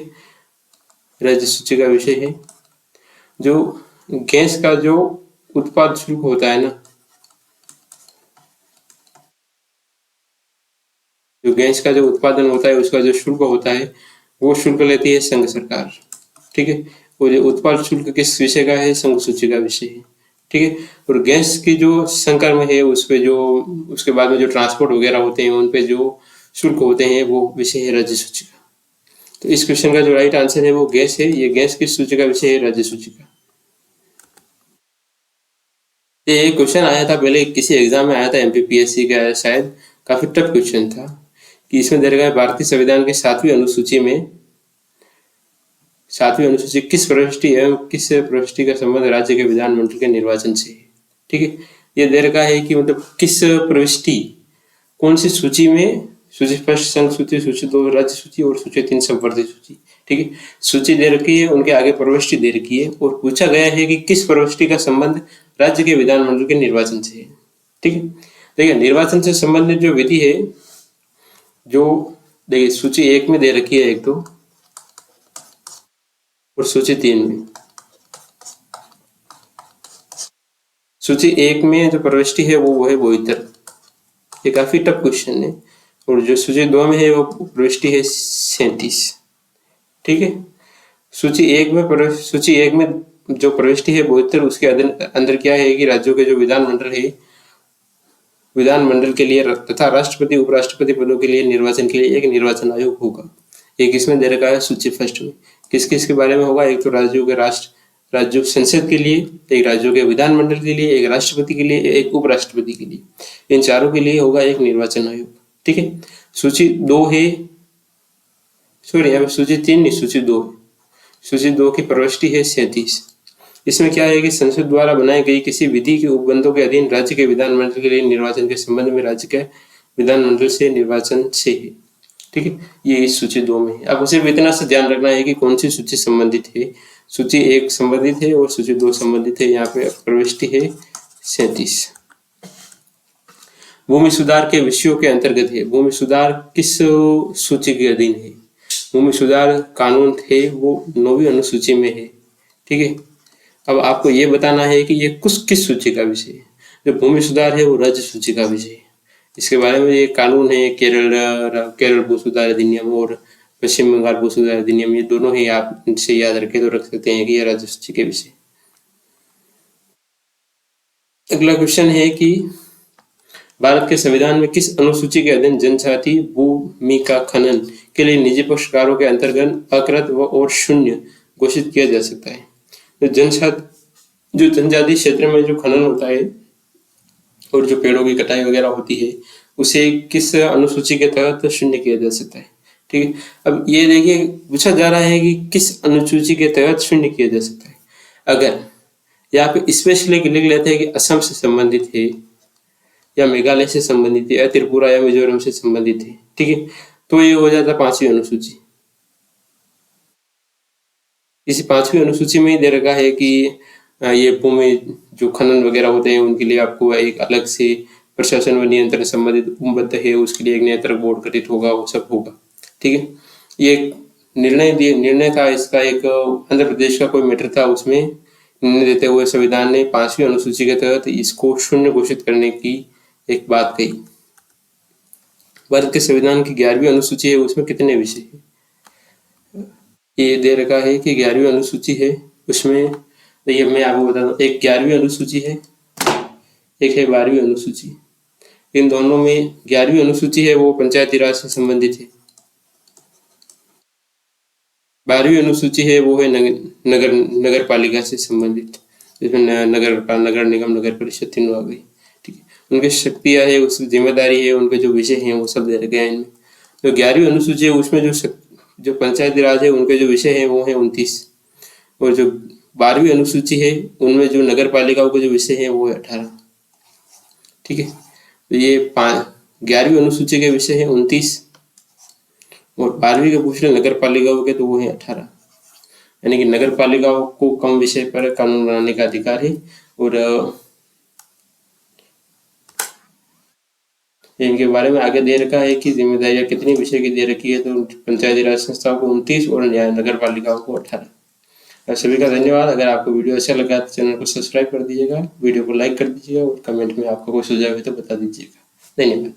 राज्य सूची का विषय है। जो गैस का जो उत्पाद शुल्क होता है ना, जो गैस का जो उत्पादन होता है उसका जो शुल्क होता है वो शुल्क लेती है संघ सरकार। ठीक है, और ये उत्पाद शुल्क किस विषय का है, संघ सूची का विषय है। ठीक है, और गैस की जो संकर में है उस पे जो उसके बाद में जो ट्रांसपोर्ट वगैरह होते हैं उन पे जो शुल्क होते हैं वो विषय है राज्य सूची का। तो इस क्वेश्चन का जो राइट आंसर है वो गैस है। ये गैस किस सूची का विषय है, राज्य सूची का। ये क्वेश्चन आया था पहले किसी एग्जाम में आया था, एमपीपीएससी का शायद, काफी टफ क्वेश्चन था कि इसमें दे रखा है भारतीय संविधान की 7वीं अनुसूची में 7वीं अनुसूची किस प्रविष्टि एवं किस प्रविष्टि का संबंध राज्य के विधानमंडल के निर्वाचन से है। ठीक है, ये दे रखा है कि मतलब किस प्रविष्टि, कौन सी सूची में, सूची फर्स्ट संघ सूची, सूची 2 राज्य सूची और सूची 3 संवर्धित सूची। ठीक है, सूची दे रखी है, उनके आगे प्रविष्टि दे रखी है और पूछा गया है कि किस प्रविष्टि का संबंध राज्य के विधानमंडल के निर्वाचन से है। ठीक है, देखिए निर्वाचन से संबंधित जो विधि है, जो देखिए सूची 1 में दे रखी है एक तो, और सूची 3 में। सूची 1 में जो प्रविष्टि है वो है 72। ये काफी टफ क्वेश्चन है। और जो सूची 2 में है वो प्रविष्टि है 37। ठीक है, सूची 1 में जो प्रविष्टि है 72, उसके अंदर क्या है कि राज्यों के जो विधानमंडल है, विधानमंडल के लिए तथा राष्ट्रपति उपराष्ट्रपति पदों के लिए निर्वाचन के लिए एक निर्वाचन आयोग होगा। एक इसमें दे रखा है सूची फर्स्ट में। किस किस के बारे में होगा, एक तो राज्यों संसद के लिए, एक राज्यों के विधानमंडल के लिए, एक राष्ट्रपति के लिए, एक उपराष्ट्रपति के लिए। इन चारों के लिए होगा एक निर्वाचन आयोग। ठीक है, सूची 2 है, सॉरी यहाँ पे सूची 3 नहीं, सूची 2 है। सूची 2 की प्रविष्टि है 37। इसमें क्या है कि संसद द्वारा बनाई गई किसी विधि के उपबंधों के अधीन राज्य के विधानमंडल के लिए निर्वाचन के संबंध में राज्य के विधानमंडल से निर्वाचन से है। ठीक है, ये इस सूची 2 में है। अब सिर्फ इतना सा ध्यान रखना है कि कौन सी सूची संबंधित है। सूची 1 संबंधित है और सूची 2 संबंधित है। यहाँ पे प्रविष्टि है 37। भूमि सुधार के विषयों के अंतर्गत है। भूमि सुधार किस सूची के अधीन है? भूमि सुधार कानून थे वो 9वीं अनुसूची में है। ठीक है, अब आपको ये बताना है कि ये किस सूची का विषय है। जो भूमि सुधार है वो राज्य सूची का विषय है। इसके बारे में ये कानून है केरल भू सुधार अधिनियम और पश्चिम बंगाल भू सुधार अधिनियम, ये दोनों ही आप इनसे याद रखे तो रख सकते हैं कि ये राज्य सूची के विषय। अगला क्वेश्चन है कि भारत के संविधान में किस अनुसूची के अधीन जनजाति भूमि का खनन के लिए निजी पक्षकारों के अंतर्गत अकृत और शून्य घोषित किया जा सकता है? जो जनजाति क्षेत्र में जो खनन होता है और जो पेड़ों की कटाई वगैरह होती है उसे किस अनुसूची के तहत शून्य किया जा सकता है? ठीक है, अब ये देखिए पूछा जा रहा है कि किस अनुसूची के तहत शून्य किया जा सकता है। अगर यहाँ पे स्पेशली लिख लेते हैं कि असम से संबंधित है या मेघालय से संबंधित है या त्रिपुरा या मिजोरम से संबंधित है, ठीक है, तो ये हो जाता 5वीं अनुसूची। इसी 5वीं अनुसूची में ही दे रखा है कि ये भूमि जो खनन वगैरह होते हैं उनके लिए आपको एक अलग से प्रशासन व नियंत्रण संबंधित उपबद्ध है, उसके लिए एक नियंत्रक बोर्ड गठित होगा, वो सब होगा। ठीक है, ये निर्णय था इसका, एक आंध्र प्रदेश का कोई मैटर था, उसमें निर्णय देते हुए संविधान ने 5वीं अनुसूची के तहत इसको शून्य घोषित करने की एक बात कही। भारत के संविधान की 11वीं अनुसूची है, उसमें कितने विषय है? ये दे रखा है कि 11वीं अनुसूची है, उसमें देखिए मैं आपको बता दूं, एक 11वीं अनुसूची है, एक है 12वीं अनुसूची। इन दोनों में 11वीं अनुसूची है वो पंचायती राज से संबंधित है। 12वीं अनुसूची है वो है नगर पालिका से संबंधित, जिसमें नगर निगम नगर परिषद तीनों आ गई। ठीक है, उनकी शक्तियां है, उसकी जिम्मेदारी है, उनके जो विषय हैं वो सब दे रखे हैं इनमें। जो 11वीं अनुसूची है उसमें जो पंचायती राज है उनके जो विषय है वो है 29। और जो 12वीं अनुसूची है उनमें जो नगर पालिकाओं के जो विषय है वो है 18। ठीक है, तो ये 11वीं अनुसूची के विषय है 29 और 12वीं के पूछ रहे नगर पालिकाओं के तो वो है 18। यानी कि नगर पालिकाओं को कम विषय पर कानून बनाने का अधिकार है। और इनके बारे में आगे दे रखा है कि जिम्मेदारियां कितनी विषय की दे रखी है, तो पंचायती राज संस्थाओं को 29 और नगर पालिकाओं को 18। सभी का धन्यवाद। अगर आपको वीडियो अच्छा लगा तो चैनल को सब्सक्राइब कर दीजिएगा, वीडियो को लाइक कर दीजिएगा और कमेंट में आपको कोई सुझाव है तो बता दीजिएगा। धन्यवाद।